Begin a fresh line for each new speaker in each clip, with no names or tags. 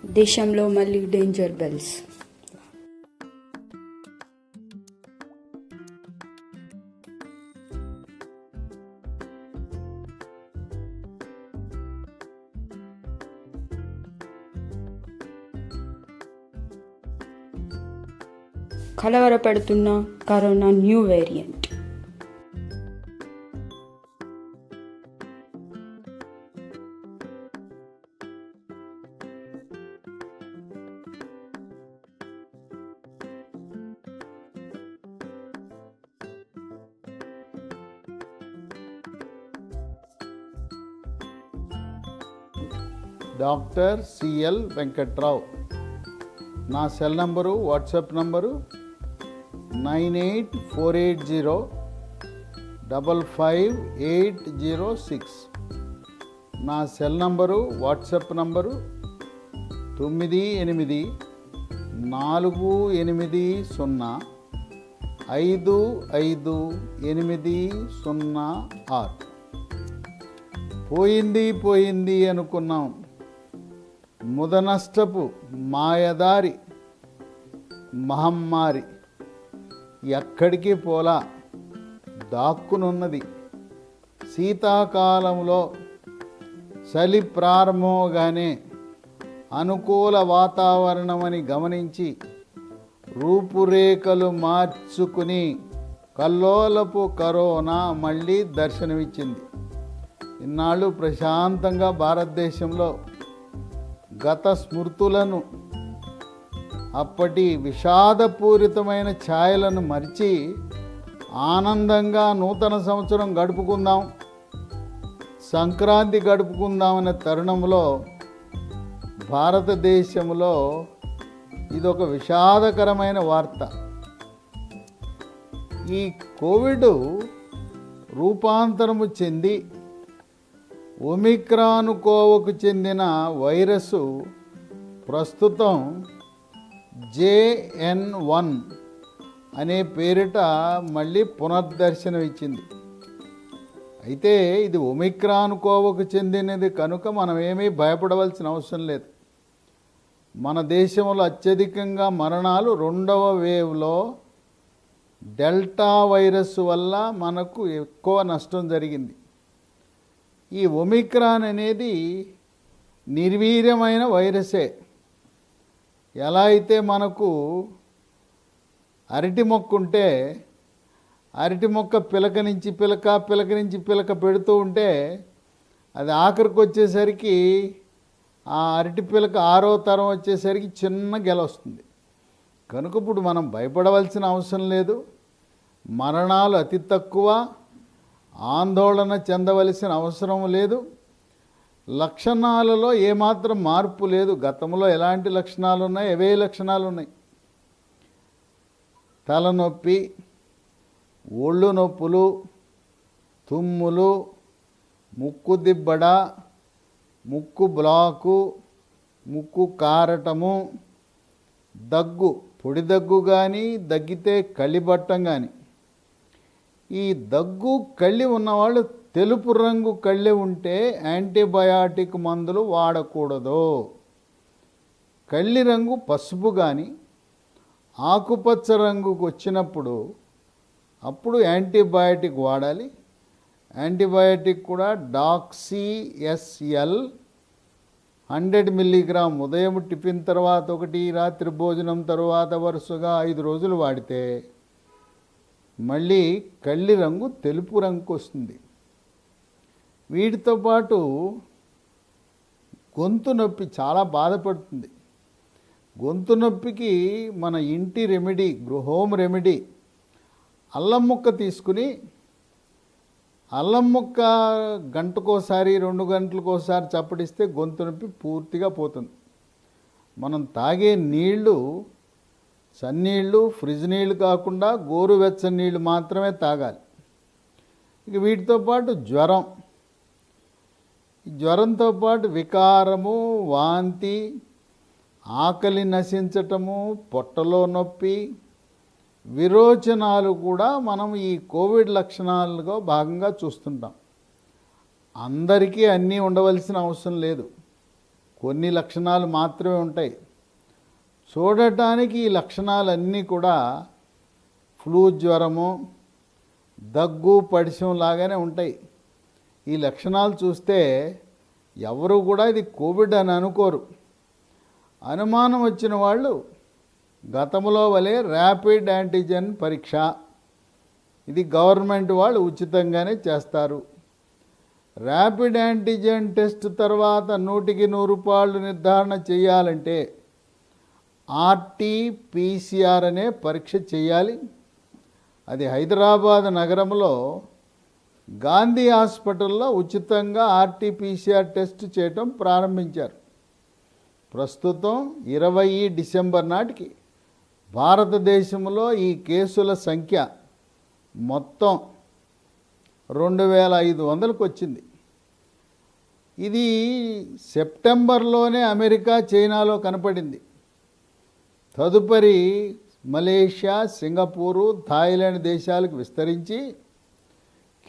దేశంలో మళ్ళీ danger bells. కలవరపెడుతున్న corona new variant.
Doctor CL Venkatrao. నా సెల్ నంబరు, వాట్సాప్ నంబరు 9848055806. నా సెల్ నంబరు, వాట్సాప్ నంబరు 9880555806. పోయింది అనుకున్నాం, ముదనష్టపు మాయదారి మహమ్మారి ఎక్కడికి పోలా, దాక్కునున్నది. శీతాకాలంలో చలి ప్రారంభంగానే అనుకూల వాతావరణమని గమనించి రూపురేఖలు మార్చుకుని కల్లోలపు కరోనా మళ్ళీ దర్శనమిచ్చింది. ఇన్నాళ్ళు ప్రశాంతంగా భారతదేశంలో గత స్మృతులను, అప్పటి విషాదపూరితమైన ఛాయలను మరిచి ఆనందంగా నూతన సంవత్సరం గడుపుకుందాం, సంక్రాంతి గడుపుకుందామనే తరుణంలో భారతదేశంలో ఇదొక విషాదకరమైన వార్త. ఈ కోవిడ్ రూపాంతరము చెంది ఒమిక్రాన్ కోవకు చెందిన వైరస్ ప్రస్తుతం JN.1 అనే పేరిట మళ్ళీ పునర్దర్శనం ఇచ్చింది. అయితే ఇది ఒమిక్రాన్ కోవకు చెందినది కనుక మనం ఏమీ భయపడవలసిన అవసరం లేదు. మన దేశంలో అత్యధికంగా మరణాలు రెండవ వేవ్లో డెల్టా వైరస్ వల్ల మనకు ఎక్కువ నష్టం జరిగింది. ఈ ఒమిక్రాన్ అనేది నిర్వీర్యమైన వైరసే. ఎలా అయితే మనకు అరటి మొక్క ఉంటే అరటి మొక్క పిలక నుంచి పిలక పెడుతూ ఉంటే అది ఆఖరికి వచ్చేసరికి ఆ అరటి పిలక 6వ తరం వచ్చేసరికి చిన్న గెల వస్తుంది. కనుక ఇప్పుడు మనం భయపడవలసిన అవసరం లేదు. మరణాలు అతి తక్కువ, ఆందోళన చెందవలసిన అవసరం లేదు. లక్షణాలలో ఏమాత్రం మార్పు లేదు. గతంలో ఎలాంటి లక్షణాలు ఉన్నాయి, అవే లక్షణాలు ఉన్నాయి. తలనొప్పి, ఒళ్ళు నొప్పులు, తుమ్ములు, ముక్కు దిబ్బడ, ముక్కు బ్లాకు, ముక్కు కారటము, దగ్గు, పొడి దగ్గు కానీ, దగ్గితే కళ్ళిబట్టం కానీ. ఈ దగ్గు కళ్ళి ఉన్నవాళ్ళు తెలుపు రంగు కళ్ళి ఉంటే యాంటీబయాటిక్ మందులు వాడకూడదు. కళ్ళి రంగు పసుపు కానీ ఆకుపచ్చ రంగుకు వచ్చినప్పుడు అప్పుడు యాంటీబయాటిక్ వాడాలి. యాంటీబయాటిక్ కూడా డాక్సీఎస్ఎల్ 100 మిల్లీగ్రామ్ ఉదయం టిఫిన్ తర్వాత ఒకటి, రాత్రి భోజనం తర్వాత వరుసగా 5 రోజులు వాడితే మళ్ళీ కళ్ళి రంగు తెలుపు రంగుకు వస్తుంది. వీటితో పాటు గొంతు నొప్పి చాలా బాధపడుతుంది. గొంతు నొప్పికి మన ఇంటి రెమెడీ, హోమ్ రెమెడీ అల్లం ముక్క తీసుకుని, అల్లం ముక్క గంటకోసారి 2 గంటలకోసారి చప్పడిస్తే గొంతు నొప్పి పూర్తిగా పోతుంది. మనం తాగే నీళ్లు చన్నీళ్ళు, ఫ్రిడ్జ్ నీళ్ళు కాకుండా గోరువెచ్చని నీళ్ళు మాత్రమే తాగాలి. ఇక వీటితో పాటు జ్వరంతో పాటు వికారము, వాంతి, ఆకలి నశించటము, పొట్టలో నొప్పి, విరోచనాలు కూడా మనం ఈ కోవిడ్ లక్షణాలుగా భాగంగా చూస్తుంటాం. అందరికీ అన్నీ ఉండవలసిన అవసరం లేదు. కొన్ని లక్షణాలు మాత్రమే ఉంటాయి. చూడటానికి ఈ లక్షణాలన్నీ కూడా ఫ్లూ జ్వరము, దగ్గు, పడిశం లాగానే ఉంటాయి. ఈ లక్షణాలు చూస్తే ఎవరు కూడా ఇది కోవిడ్ అని అనుకోరు. అనుమానం వచ్చిన వాళ్ళు గతంలో వలె ర్యాపిడ్ యాంటీజెన్ పరీక్ష, ఇది గవర్నమెంట్ వాళ్ళు ఉచితంగానే చేస్తారు. ర్యాపిడ్ యాంటీజెన్ టెస్ట్ తర్వాత 100కి 100 రూపాయలు నిర్ధారణ చేయాలంటే RT-PCR అనే పరీక్ష చేయాలి. అది హైదరాబాద్ నగరంలో గాంధీ హాస్పిటల్లో ఉచితంగా RT-PCR టెస్ట్ చేయటం ప్రారంభించారు. ప్రస్తుతం 20 డిసెంబర్ నాటికి భారతదేశంలో ఈ కేసుల సంఖ్య మొత్తం 2500కు వచ్చింది. ఇది సెప్టెంబర్లోనే అమెరికా, చైనాలో కనపడింది. తదుపరి మలేషియా, సింగపూరు, థాయిలాండ్ దేశాలకు విస్తరించి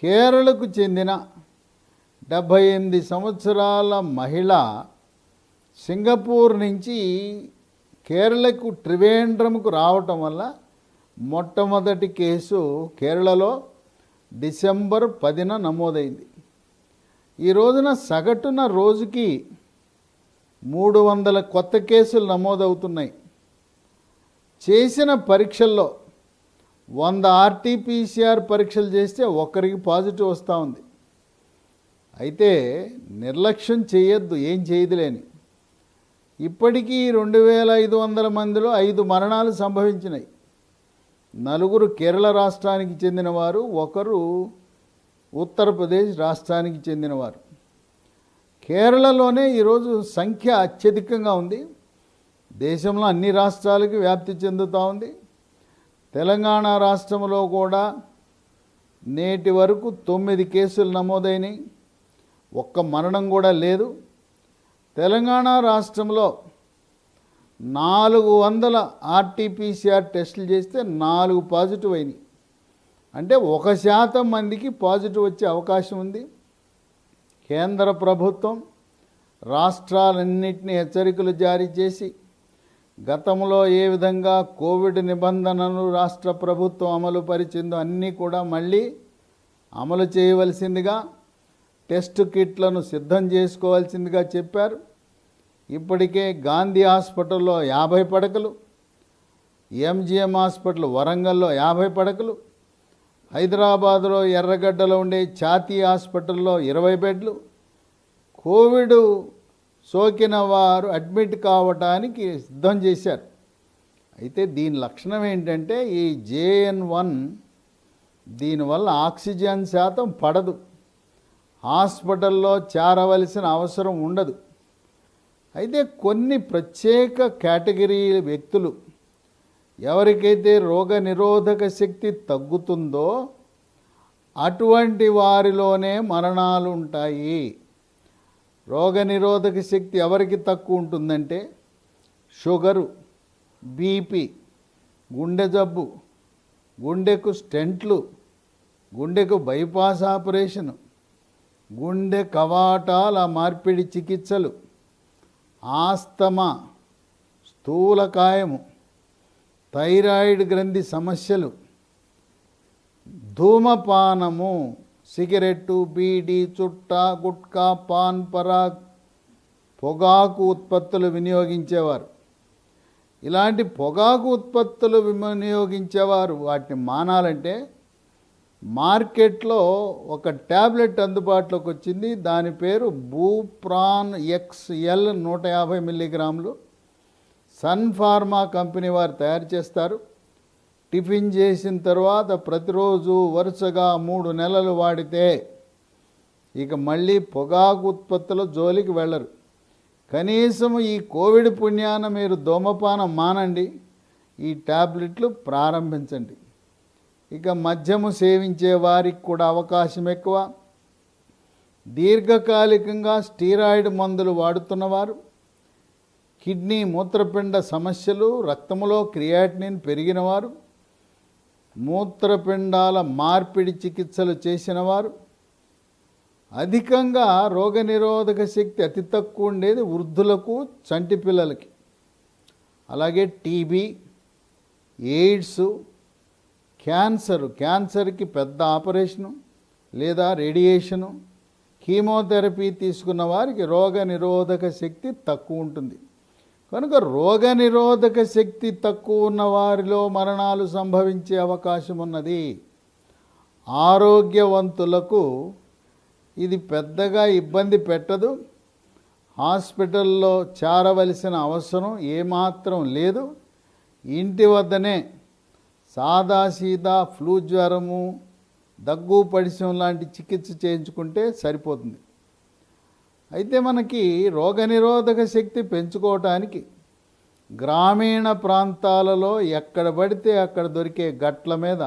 కేరళకు చెందిన 78 సంవత్సరాల మహిళ సింగపూర్ నుంచి కేరళకు త్రివేంద్రంకు రావటం వల్ల మొట్టమొదటి కేసు కేరళలో డిసెంబర్ 10న నమోదైంది. ఈ రోజున సగటున రోజుకి 300 కొత్త కేసులు నమోదవుతున్నాయి. చేసిన పరీక్షల్లో 100 RT-PCR పరీక్షలు చేస్తే ఒక్కరికి పాజిటివ్ వస్తూ ఉంది. అయితే నిర్లక్ష్యం చేయొద్దు, ఏం చేయదులేని. ఇప్పటికీ 2500 మందిలో 5 మరణాలు సంభవించినాయి. 4 కేరళ రాష్ట్రానికి చెందినవారు, 1 ఉత్తరప్రదేశ్ రాష్ట్రానికి చెందినవారు. కేరళలోనే ఈరోజు సంఖ్య అత్యధికంగా ఉంది. దేశంలో అన్ని రాష్ట్రాలకు వ్యాప్తి చెందుతూ ఉంది. తెలంగాణ రాష్ట్రంలో కూడా నేటి వరకు 9 కేసులు నమోదైనవి, ఒక్క మరణం కూడా లేదు. తెలంగాణ రాష్ట్రంలో 400 RT-PCR టెస్టులు చేస్తే 4 పాజిటివ్ అయినాయి. అంటే 1% మందికి పాజిటివ్ వచ్చే అవకాశం ఉంది. కేంద్ర ప్రభుత్వం రాష్ట్రాలన్నింటినీ హెచ్చరికలు జారీ చేసి గతంలో ఏ విధంగా కోవిడ్ నిబంధనలు రాష్ట్ర ప్రభుత్వం అమలు పరిచిందో అన్నీ కూడా మళ్ళీ అమలు చేయవలసిందిగా, టెస్ట్ కిట్లను సిద్ధం చేసుకోవాల్సిందిగా చెప్పారు. ఇప్పటికే గాంధీ హాస్పిటల్లో 50 పడకలు, MGM హాస్పిటల్ వరంగల్లో 50 పడకలు, హైదరాబాదులో ఎర్రగడ్డలో ఉండే ఛాతీ హాస్పిటల్లో 20 బెడ్లు, కోవిడ్ సోకిన వారు అడ్మిట్ కావటానికి సిద్ధం చేశారు. అయితే దీని లక్షణం ఏంటంటే ఈ JN1 దీనివల్ల ఆక్సిజన్ శాతం పడదు, హాస్పిటల్లో చేరవలసిన అవసరం ఉండదు. అయితే కొన్ని ప్రత్యేక కేటగిరీ వ్యక్తులు, ఎవరికైతే రోగ నిరోధక శక్తి తగ్గుతుందో అటువంటి వారిలోనే మరణాలు ఉంటాయి. రోగ నిరోధక శక్తి ఎవరికి తక్కువ ఉంటుందంటే షుగరు, బీపీ, గుండె జబ్బు, గుండెకు స్టెంట్లు, గుండెకు బైపాస్ ఆపరేషను, గుండె కవాటాల మార్పిడి చికిత్సలు, ఆస్తమా, స్థూలకాయము, థైరాయిడ్ గ్రంథి సమస్యలు, ధూమపానము, సిగరెట్టు, బీడీ, చుట్టా, గుట్కా, పాన్ పరాగ్, పొగాకు ఉత్పత్తులు వినియోగించేవారు. ఇలాంటి పొగాకు ఉత్పత్తులు వినియోగించేవారు వాటిని మానాలంటే మార్కెట్లో ఒక ట్యాబ్లెట్ అందుబాటులోకి వచ్చింది. దాని పేరు బూప్రాన్ XL 150 మిల్లీగ్రాములు. సన్ ఫార్మా కంపెనీ వారు తయారు చేస్తారు. టిఫిన్ చేసిన తర్వాత ప్రతిరోజు వరుసగా 3 నెలలు వాడితే ఇక మళ్ళీ పొగాకు ఉత్పత్తుల జోలికి వెళ్ళరు. కనీసం ఈ కోవిడ్ పుణ్యాన మీరు ధూమపానం మానండి, ఈ ట్యాబ్లెట్లు ప్రారంభించండి. ఇక మద్యము సేవించే వారికి కూడా అవకాశం ఎక్కువ. దీర్ఘకాలికంగా స్టీరాయిడ్ మందులు వాడుతున్నవారు, కిడ్నీ మూత్రపిండ సమస్యలు, రక్తంలో క్రియాటినిన్ పెరిగినవారు, మూత్రపిండాల మార్పిడి చికిత్సలు చేసినవారు, అధికంగా రోగనిరోధక శక్తి అతి తక్కువ ఉండేది వృద్ధులకు, చంటి పిల్లలకి. అలాగే టీబీ, ఎయిడ్స్, క్యాన్సర్కి పెద్ద ఆపరేషను లేదా రేడియేషను, కీమోథెరపీ తీసుకున్న వారికి రోగనిరోధక శక్తి తక్కువ ఉంటుంది. కనుక రోగనిరోధక శక్తి తక్కువ ఉన్న వారిలో మరణాలు సంభవించే అవకాశం ఉన్నది. ఆరోగ్యవంతులకు ఇది పెద్దగా ఇబ్బంది పెట్టదు. హాస్పిటల్లో చేరవలసిన అవసరం ఏమాత్రం లేదు. ఇంటి వద్దనే సాదాసీదా ఫ్లూ జ్వరము, దగ్గు పడిశం లాంటి చికిత్స చేయించుకుంటే సరిపోతుంది. అయితే మనకి రోగనిరోధక శక్తి పెంచుకోవటానికి గ్రామీణ ప్రాంతాలలో ఎక్కడ పడితే అక్కడ దొరికే గట్ల మీద,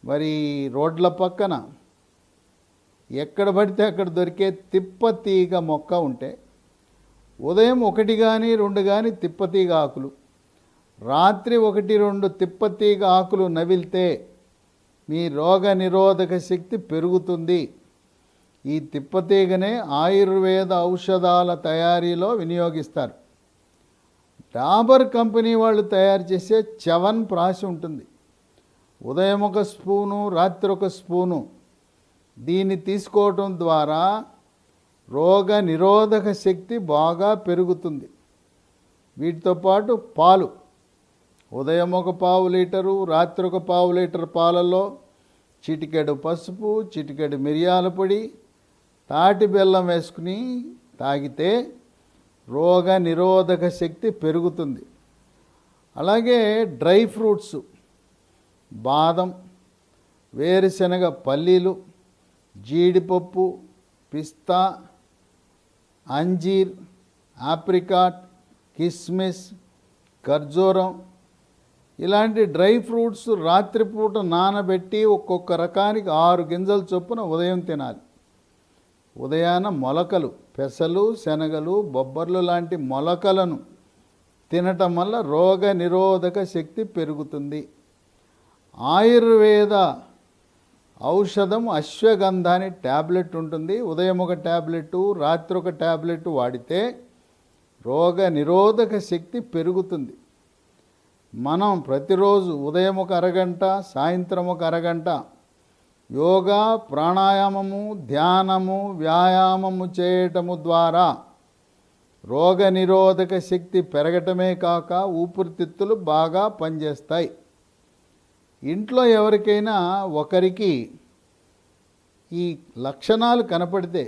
మరి రోడ్ల పక్కన ఎక్కడ పడితే అక్కడ దొరికే తిప్పతీగ మొక్క ఉంటే ఉదయం 1 కానీ 2 కానీ తిప్పతీగ ఆకులు, రాత్రి 1-2 తిప్పతీగ ఆకులు నవిలితే మీ రోగనిరోధక శక్తి పెరుగుతుంది. ఈ తిప్పతీగనే ఆయుర్వేద ఔషధాల తయారీలో వినియోగిస్తారు. డాబర్ కంపెనీ వాళ్ళు తయారు చేసే చవన్ ప్రాశ ఉంటుంది. ఉదయం 1 స్పూను, రాత్రి 1 స్పూను దీన్ని తీసుకోవటం ద్వారా రోగ నిరోధక శక్తి బాగా పెరుగుతుంది. వీటితో పాటు పాలు, ఉదయం 1 పావు లీటరు, రాత్రి 1 పావు లీటర్ పాలలో చిటికెడు పసుపు, చిటికెడు మిరియాల పొడి, తాటి బెల్లం వేసుకుని తాగితే రోగ నిరోధక శక్తి పెరుగుతుంది. అలాగే డ్రై ఫ్రూట్స్, బాదం, వేరుశనగ పల్లీలు, జీడిపప్పు, పిస్తా, అంజీర్, ఆప్రికాట్, కిస్మిస్, ఖర్జూరం ఇలాంటి డ్రై ఫ్రూట్స్ రాత్రిపూట నానబెట్టి ఒక్కొక్క రకానికి 6 గింజల చొప్పున ఉదయం తినాలి. ఉదయాన మొలకలు, పెసలు, శనగలు, బొబ్బర్లు లాంటి మొలకలను తినటం వల్ల రోగ నిరోధక శక్తి పెరుగుతుంది. ఆయుర్వేద ఔషధం అశ్వగంధ అని ట్యాబ్లెట్ ఉంటుంది. ఉదయం 1 ట్యాబ్లెట్, రాత్రి 1 ట్యాబ్లెట్ వాడితే రోగ నిరోధక శక్తి పెరుగుతుంది. మనం ప్రతిరోజు ఉదయం 1 అరగంట, సాయంత్రం 1 అరగంట యోగా, ప్రాణాయామము, ధ్యానము, వ్యాయామము చేయటము ద్వారా రోగ నిరోధక శక్తి పెరగటమే కాక ఊపిరితిత్తులు బాగా పనిచేస్తాయి. ఇంట్లో ఎవరికైనా ఒకరికి ఈ లక్షణాలు కనపడితే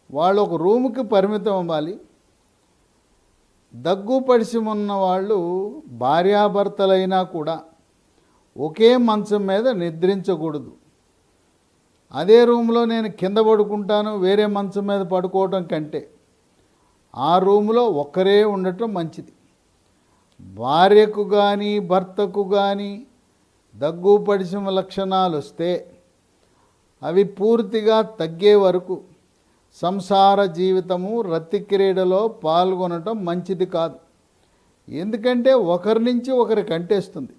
వాళ్ళు ఒక రూముకి పరిమితం అవ్వాలి. దగ్గు పడిసి ఉన్న వాళ్ళు భార్యాభర్తలైనా కూడా ఒకే మంచం మీద నిద్రించకూడదు. అదే రూమ్లో నేను కింద పడుకుంటాను, వేరే మంచం మీద పడుకోవటం కంటే ఆ రూమ్లో ఒక్కరే ఉండటం మంచిది. భార్యకు కానీ భర్తకు కానీ దగ్గు పడిసిన లక్షణాలు వస్తే అవి పూర్తిగా తగ్గే వరకు సంసార జీవితము, రతి క్రీడలో పాల్గొనటం మంచిది కాదు. ఎందుకంటే ఒకరి నుంచి ఒకరికి అంటేస్తుంది.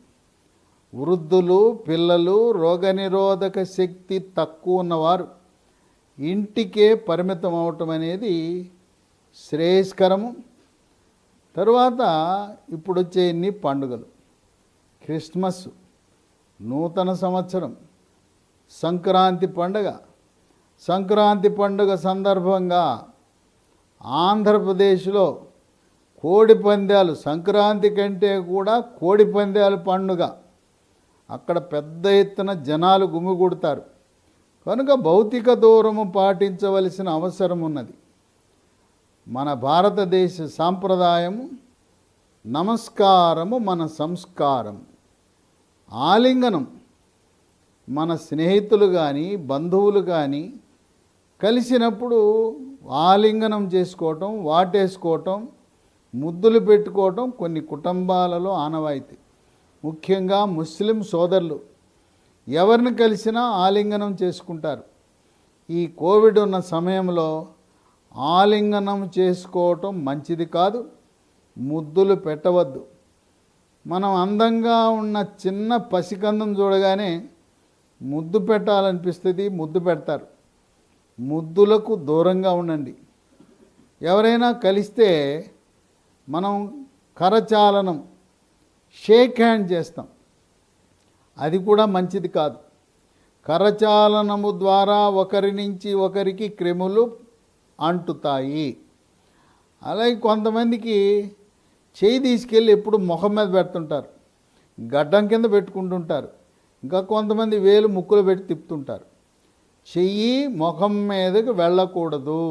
వృద్ధులు, పిల్లలు, రోగనిరోధక శక్తి తక్కువ ఉన్నవారు ఇంటికే పరిమితం అవటం అనేది శ్రేయస్కరము. తరువాత ఇప్పుడు వచ్చే ఇన్ని పండుగలు, క్రిస్మస్, నూతన సంవత్సరం, సంక్రాంతి పండుగ. సంక్రాంతి పండుగ సందర్భంగా ఆంధ్రప్రదేశ్లో కోడి పందాలు, సంక్రాంతి కంటే కూడా కోడి పందాల పండుగ. అక్కడ పెద్ద ఎత్తున జనాలు గుమిగూడతారు. కనుక భౌతిక దూరము పాటించవలసిన అవసరం ఉన్నది. మన భారతదేశ సాంప్రదాయము నమస్కారము మన సంస్కారం. ఆలింగనం మన స్నేహితులు కానీ బంధువులు కానీ కలిసినప్పుడు ఆలింగనం చేసుకోవటం, వాటేసుకోవటం, ముద్దులు పెట్టుకోవటం కొన్ని కుటుంబాలలో ఆనవాయితీ. ముఖ్యంగా ముస్లిం సోదరులు ఎవరిని కలిసినా ఆలింగనం చేసుకుంటారు. ఈ కోవిడ్ ఉన్న సమయంలో ఆలింగనం చేసుకోవటం మంచిది కాదు, ముద్దులు పెట్టవద్దు. మనం అందంగా ఉన్న చిన్న పసికందం చూడగానే ముద్దు పెట్టాలనిపిస్తుంది, ముద్దు పెడతారు. ముద్దులకు దూరంగా ఉండండి. ఎవరైనా కలిస్తే మనం కరచాలనం, షేక్ హ్యాండ్ చేస్తాం, అది కూడా మంచిది కాదు. కరచాలనము ద్వారా ఒకరి నుంచి ఒకరికి క్రిములు అంటుతాయి. అలాగే కొంతమందికి చేయి తీసుకెళ్ళి ఎప్పుడు ముఖం మీద పెడుతుంటారు, గడ్డం కింద పెట్టుకుంటుంటారు. ఇంకా కొంతమంది వేలు ముక్కులు పెట్టి తిప్పుతుంటారు. చెయ్యి ముఖం మీదకి వెళ్ళకూడదు.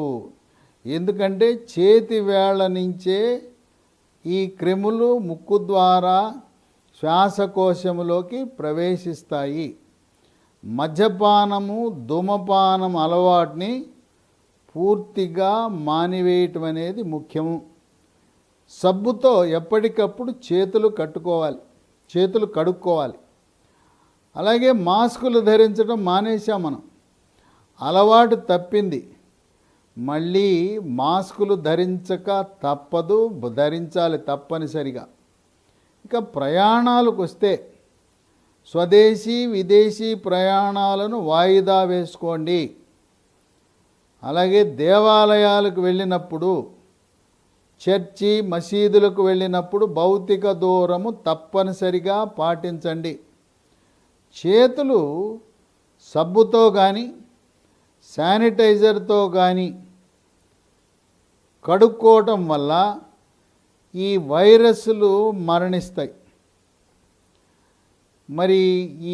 ఎందుకంటే చేతి వేళ్ళ నుంచే ఈ క్రిములు ముక్కు ద్వారా శ్వాసకోశములోకి ప్రవేశిస్తాయి. మద్యపానము, ధూమపానం అలవాటుని పూర్తిగా మానివేయటం అనేది ముఖ్యము. సబ్బుతో ఎప్పటికప్పుడు చేతులు కడుక్కోవాలి. అలాగే మాస్కులు ధరించడం మానేశాం మనం, అలవాటు తప్పింది. మళ్ళీ మాస్కులు ధరించక తప్పదు, ధరించాలి తప్పనిసరిగా. ఇక ప్రయాణాలకు వస్తే స్వదేశీ విదేశీ ప్రయాణాలను వాయిదా వేసుకోండి. అలాగే దేవాలయాలకు వెళ్ళినప్పుడు, చర్చి మసీదులకు వెళ్ళినప్పుడు భౌతిక దూరము తప్పనిసరిగా పాటించండి. చేతులు సబ్బుతో కానీ శానిటైజర్తో కానీ కడుక్కోవటం వల్ల ఈ వైరస్లు మరణిస్తాయి. మరి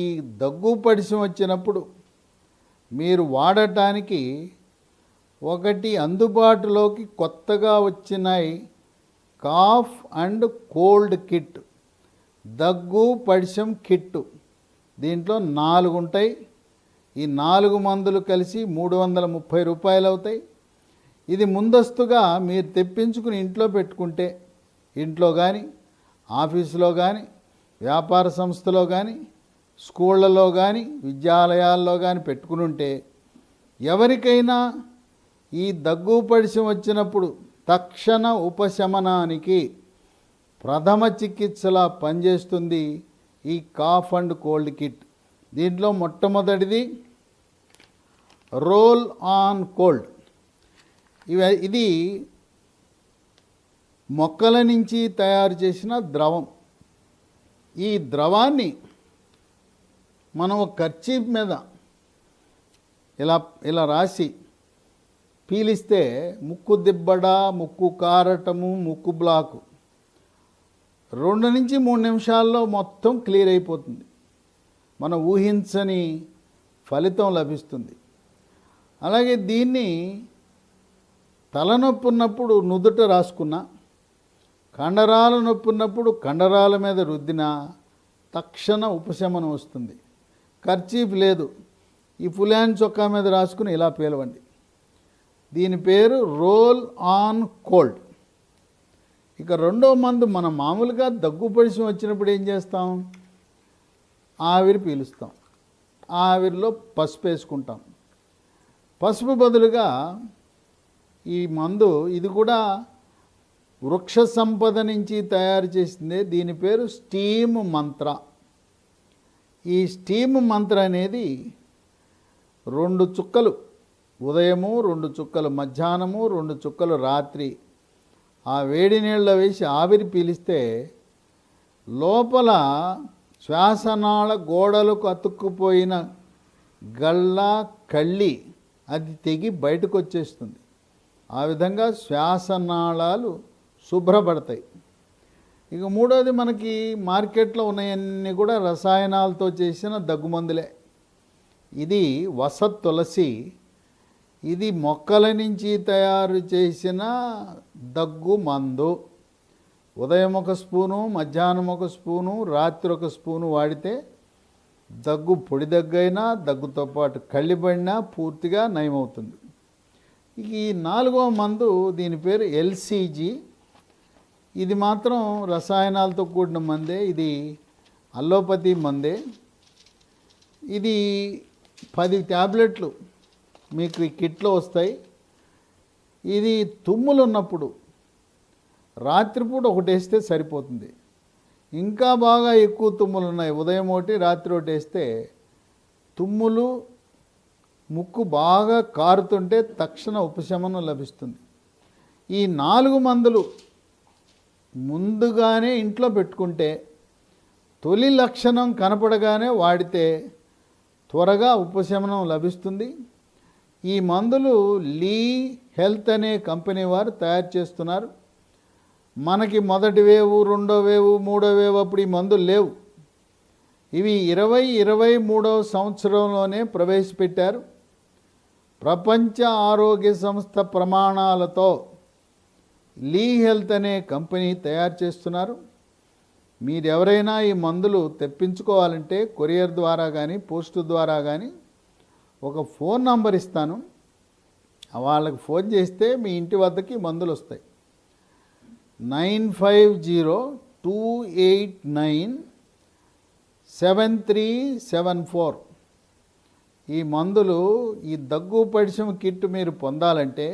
ఈ దగ్గు పడిసం వచ్చినప్పుడు మీరు వాడటానికి ఒకటి అందుబాటులోకి కొత్తగా వచ్చినాయి, కాఫ్ అండ్ కోల్డ్ కిట్, దగ్గు పడిసం కిట్టు. దీంట్లో 4 ఉంటాయి. ఈ 4 మందులు కలిసి 330 రూపాయలు అవుతాయి. ఇది ముందస్తుగా మీరు తెప్పించుకుని ఇంట్లో పెట్టుకుంటే, ఇంట్లో కానీ ఆఫీసులో కానీ వ్యాపార సంస్థలో కానీ స్కూళ్ళలో కానీ విద్యాలయాల్లో కానీ పెట్టుకుని ఉంటే ఎవరికైనా ఈ దగ్గు పడిసం వచ్చినప్పుడు తక్షణ ఉపశమనానికి ప్రథమ చికిత్సలా పనిచేస్తుంది ఈ కాఫ్ అండ్ కోల్డ్ కిట్. దీంట్లో మొట్టమొదటిది రోల్ ఆన్ కోల్డ్. ఇది మొక్కల నుంచి తయారు చేసిన ద్రవం. ఈ ద్రవాన్ని మనం కర్చీఫ్ మీద ఇలా రాసి పీలిస్తే ముక్కు దిబ్బడ, ముక్కు కారటము, ముక్కు బ్లాకు 2 నుంచి 3 నిమిషాల్లో మొత్తం క్లియర్ అయిపోతుంది. మనం ఊహించని ఫలితం లభిస్తుంది. అలాగే దీన్ని తలనొప్పి ఉన్నప్పుడు నుదుట రాసుకున్నా, కండరాల నొప్పి ఉన్నప్పుడు కండరాల మీద రుద్దినా తక్షణ ఉపశమనం వస్తుంది. కర్చీఫ్ లేదు, ఈ ఫుల్ హ్యాండ్ చొక్కా మీద రాసుకుని ఇలా పేలవండి. దీని పేరు రోల్ ఆన్ కోల్డ్. ఇక రెండో మందు, మనం మామూలుగా దగ్గు పడిసం వచ్చినప్పుడు ఏం చేస్తాం, ఆవిరి పీలుస్తాం, ఆవిరిలో పసుపు వేసుకుంటాం. పసుపు బదులుగా ఈ మందు, ఇది కూడా వృక్ష సంపద నుంచి తయారు చేసిందే. దీని పేరు స్టీమ్ మంత్ర. ఈ స్టీమ్ మంత్ర అనేది 2 చుక్కలు ఉదయము, 2 చుక్కలు మధ్యాహ్నము, 2 చుక్కలు రాత్రి ఆ వేడి నీళ్ళలో వేసి ఆవిరి పీలిస్తే లోపల శ్వాసనాళ గోడలకు అతుక్కుపోయిన గళ్ళ, కళ్ళి అది తెగి బయటకు వచ్చేస్తుంది. ఆ విధంగా శ్వాసనాళాలు శుభ్రపడతాయి. ఇక మూడోది, మనకి మార్కెట్లో ఉన్నాయన్నీ కూడా రసాయనాలతో చేసిన దగ్గుమందులే. ఇది వసత్ తులసి. ఇది మొక్కల నుంచి తయారు చేసిన దగ్గు మందు. ఉదయం 1 స్పూను, మధ్యాహ్నం 1 స్పూను, రాత్రి 1 స్పూను వాడితే దగ్గు, పొడి దగ్గు అయినా దగ్గుతో పాటు కళ్ళిబడినా పూర్తిగా నయమవుతుంది. ఈ 4వ మందు, దీని పేరు ఎల్సిజి. ఇది మాత్రం రసాయనాలతో కూడిన మందే. ఇది అల్లోపతి మందే. ఇది 10 ట్యాబ్లెట్లు మీకు ఈ కిట్లో వస్తాయి. ఇది తుమ్ములు ఉన్నప్పుడు రాత్రిపూట 1 వేస్తే సరిపోతుంది. ఇంకా బాగా ఎక్కువ తుమ్ములు ఉన్నాయి, ఉదయం 1 రాత్రి 1 వేస్తే తుమ్ములు ముక్కు బాగా కారుతుంటే తక్షణ ఉపశమనం లభిస్తుంది. ఈ 4 మందులు ముందుగానే ఇంట్లో పెట్టుకుంటే తొలి లక్షణం కనపడగానే వాడితే త్వరగా ఉపశమనం లభిస్తుంది. ఈ మందులు లీ హెల్త్ అనే కంపెనీ వారు తయారు చేస్తున్నారు. మనకి మొదటి వేవ్, రెండో వేవ్, మూడో వేవ్ అప్పుడు ఈ మందులు లేవు. ఇవి 2023వ సంవత్సరంలోనే ప్రవేశపెట్టారు. ప్రపంచ ఆరోగ్య సంస్థ ప్రమాణాలతో లీ హెల్త్ అనే కంపెనీ తయారు చేస్తున్నారు. మీరు ఎవరైనా ఈ మందులు తెప్పించుకోవాలంటే కొరియర్ ద్వారా కానీ పోస్ట్ ద్వారా కానీ ఒక ఫోన్ నంబర్ ఇస్తాను, వాళ్ళకి ఫోన్ చేస్తే మీ ఇంటి వద్దకి మందులు వస్తాయి. 9502897374. ఈ మందులు, ఈ దగ్గు పడిశం కిట్ మీరు పొందాలంటే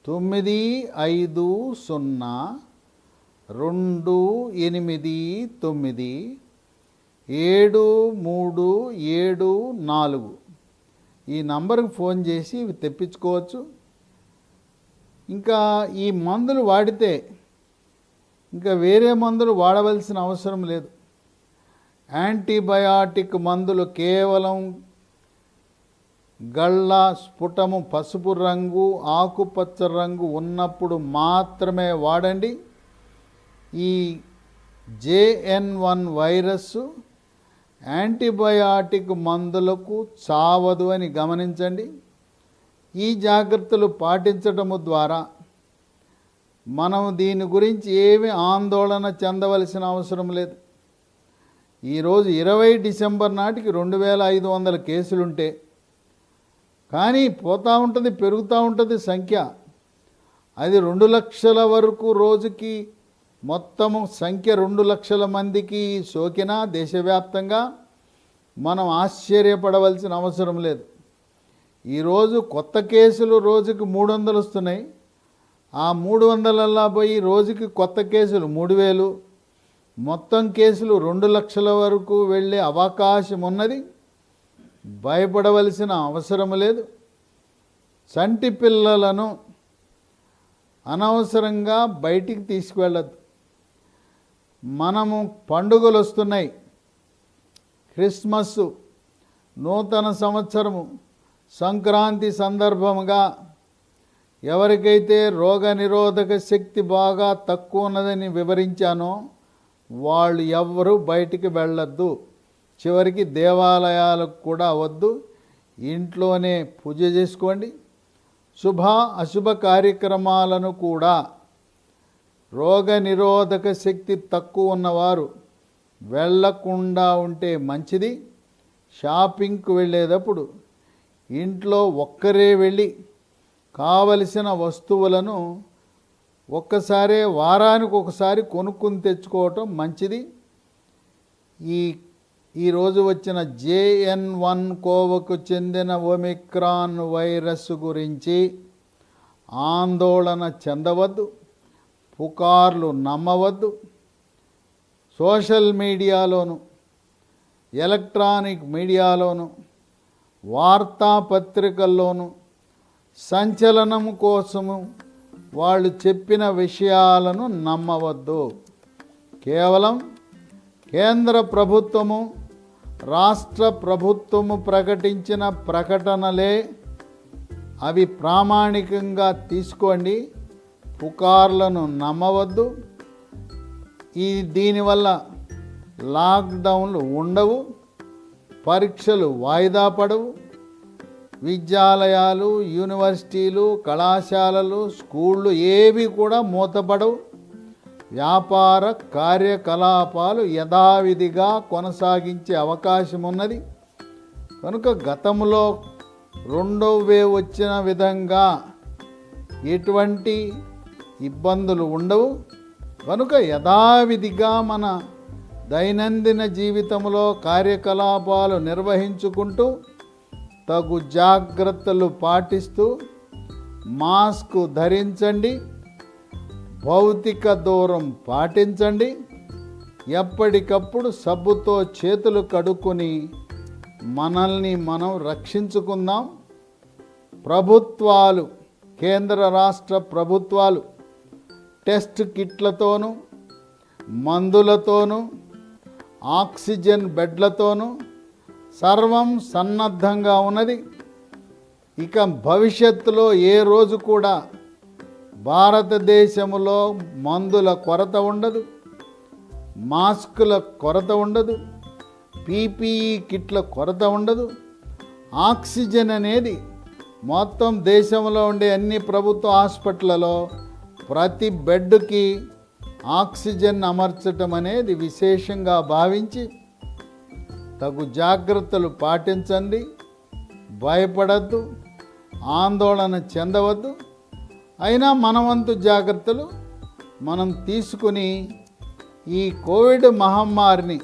9502897374 ఈ నంబర్కి ఫోన్ చేసి ఇవి తెప్పించుకోవచ్చు. ఇంకా ఈ మందులు వాడితే ఇంకా వేరే మందులు వాడవలసిన అవసరం లేదు. యాంటీబయాటిక్ మందులు కేవలం గళ్ళ స్ఫుటము పసుపు రంగు, ఆకుపచ్చ రంగు ఉన్నప్పుడు మాత్రమే వాడండి. ఈ JN1 వైరస్ యాంటీబయాటిక్ మందులకు చావదు అని గమనించండి. ఈ జాగ్రత్తలు పాటించడము ద్వారా మనం దీని గురించి ఏమీ ఆందోళన చెందవలసిన అవసరం లేదు. ఈరోజు 20 డిసెంబర్ నాటికి 2500 కేసులుంటే, కానీ పోతూ ఉంటుంది, పెరుగుతూ ఉంటుంది సంఖ్య. అది 2 లక్షల వరకు రోజుకి మొత్తము సంఖ్య 2 లక్షల మందికి సోకినా దేశవ్యాప్తంగా మనం ఆశ్చర్యపడవలసిన అవసరం లేదు. ఈరోజు కొత్త కేసులు రోజుకి 300 వస్తున్నాయి. ఆ 300ల్లా పోయి రోజుకి కొత్త కేసులు 3000, మొత్తం కేసులు 2 లక్షల వరకు వెళ్ళే అవకాశం ఉన్నది. భయపడవలసిన అవసరం లేదు. చంటి పిల్లలను అనవసరంగా బయటికి తీసుకువెళ్ళద్దు. మనము పండుగలు వస్తున్నాయి, క్రిస్మస్, నూతన సంవత్సరము, సంక్రాంతి సందర్భముగా ఎవరికైతే రోగనిరోధక శక్తి బాగా తక్కువ ఉన్నదని వివరించానో వాళ్ళు ఎవ్వరూ బయటికి వెళ్ళొద్దు. చివరికి దేవాలయాలకు కూడా వద్దు, ఇంట్లోనే పూజ చేసుకోండి. శుభ అశుభ కార్యక్రమాలను కూడా రోగనిరోధక శక్తి తక్కువ ఉన్నవారు వెళ్ళకుండా ఉంటే మంచిది. షాపింగ్కు వెళ్ళేటప్పుడు ఇంట్లో ఒక్కరే వెళ్ళి కావలసిన వస్తువులను ఒక్కసారే వారానికి ఒకసారి కొనుక్కుని తెచ్చుకోవటం మంచిది. ఈరోజు వచ్చిన JN1 కోవకు చెందిన ఒమిక్రాన్ వైరస్ గురించి ఆందోళన చెందవద్దు, పుకార్లు నమ్మవద్దు. సోషల్ మీడియాలోను, ఎలక్ట్రానిక్ మీడియాలోను, వార్తాపత్రికల్లోనూ సంచలనం కోసము వాళ్ళు చెప్పిన విషయాలను నమ్మవద్దు. కేవలం కేంద్ర ప్రభుత్వము, రాష్ట్ర ప్రభుత్వము ప్రకటించిన ప్రకటనలే అవి ప్రామాణికంగా తీసుకోండి. పుకార్లను నమ్మవద్దు. దీనివల్ల లాక్డౌన్లు ఉండవు, పరీక్షలు వాయిదా పడవు, విద్యాలయాలు, యూనివర్సిటీలు, కళాశాలలు, స్కూళ్ళు ఏవి కూడా మూతపడవు. వ్యాపార కార్యకలాపాలు యథావిధిగా కొనసాగించే అవకాశం ఉన్నది. కనుక గతంలో 2వ వేవ్ వచ్చిన విధంగా ఎటువంటి ఇబ్బందులు ఉండవు. కనుక యథావిధిగా మన దైనందిన జీవితంలో కార్యకలాపాలు నిర్వహించుకుంటూ తగు జాగ్రత్తలు పాటిస్తూ మాస్క్ ధరించండి, భౌతిక దూరం పాటించండి, ఎప్పటికప్పుడు సబ్బుతో చేతులు కడుక్కొని మనల్ని మనం రక్షించుకుందాం. ప్రభుత్వాలు, కేంద్ర రాష్ట్ర ప్రభుత్వాలు టెస్ట్ కిట్లతోనూ, మందులతోనూ, ఆక్సిజన్ బెడ్లతోనూ సర్వం సన్నద్ధంగా ఉన్నది. ఇక భవిష్యత్తులో ఏ రోజు కూడా భారతదేశంలో మందుల కొరత ఉండదు, మాస్కుల కొరత ఉండదు, పీపీఈ కిట్ల కొరత ఉండదు. ఆక్సిజన్ అనేది మొత్తం దేశంలో ఉండే అన్ని ప్రభుత్వ హాస్పిటళ్లలో ప్రతి బెడ్కి ఆక్సిజన్ అమర్చటం అనేది విశేషంగా భావించి తగు జాగ్రత్తలు పాటించండి. భయపడద్దు, ఆందోళన చెందవద్దు. అయినా మనవంతు జాగ్రత్తలు మనం తీసుకుని ఈ కోవిడ్ మహమ్మారిని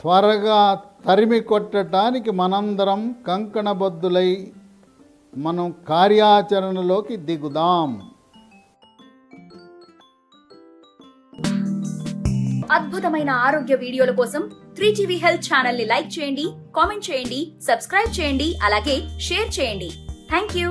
త్వరగా తరిమి కొట్టడానికి మనందరం కంకణబద్ధులై మనం కార్యాచరణలోకి దిగుదాం.
అద్భుతమైన ఆరోగ్య వీడియోల కోసం 3GV హెల్త్ ఛానల్ ని లైక్ చేయండి, కామెంట్ చేయండి, సబ్స్క్రైబ్ చేయండి, అలాగే షేర్ చేయండి. థాంక్యూ.